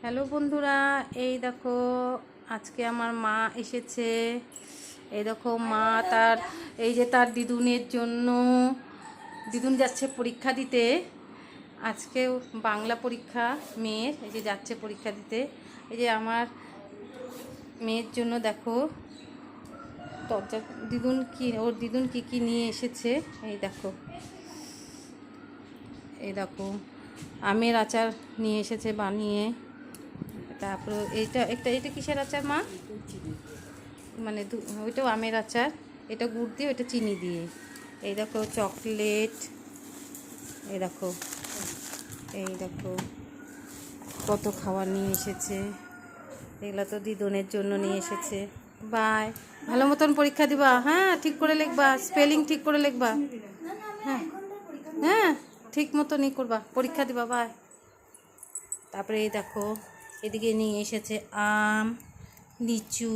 Hello বন্ধুরা, এই দেখো আজকে আমার মা এসেছে। এই দেখো মা তার দিদুনের জন্য, দিদুন যাচ্ছে পরীক্ষা দিতে। আজকে বাংলা পরীক্ষা মেয়ের, এই যে যাচ্ছে পরীক্ষা দিতে। এই যে আমার মেয়ের জন্য দেখো ওর দিদুন কি নিয়ে এসেছে। এই দেখো আমের আচার নিয়ে এসেছে বানিয়ে। তারপর এটা কিসের আচার মা? মানে ওইটাও আমের আচার, এটা গুড় দিয়ে, ওইটা চিনি দিয়ে। এই দেখো চকলেট, এই দেখো কত খাবার নিয়ে এসেছে। এগুলো তো দিদুনের জন্য নিয়ে এসেছে। বাই, ভালো মতন পরীক্ষা দিবা, হ্যাঁ ঠিক করে লিখবা, স্পেলিং ঠিক করে লিখবা, হ্যাঁ হ্যাঁ ঠিক মতনই করবা, পরীক্ষা দিবা। বাই। তারপরে এই দেখো এদিকে নিয়ে এসেছে আম, লিচু,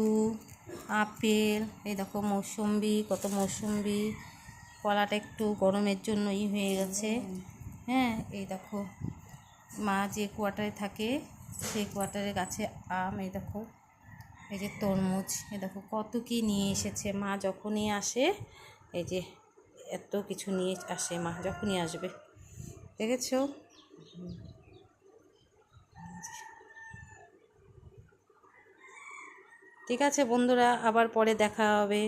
আপেল, এই দেখো মৌসুম্বি, কত মৌসুম্বি। কলাটা একটু গরমের জন্যই হয়ে গেছে। হ্যাঁ, এই দেখো মা যে কোয়ার্টারে থাকে সেই কোয়ার্টারে গাছে আম। এই দেখো এই যে তরমুজ, এই দেখো কত কি নিয়ে এসেছে মা। যখনই আসে এই যে এত কিছু নিয়ে আসে মা, যখনই আসবে, দেখেছো? ঠিক আছে বন্ধুরা, আবার পরে দেখা হবে।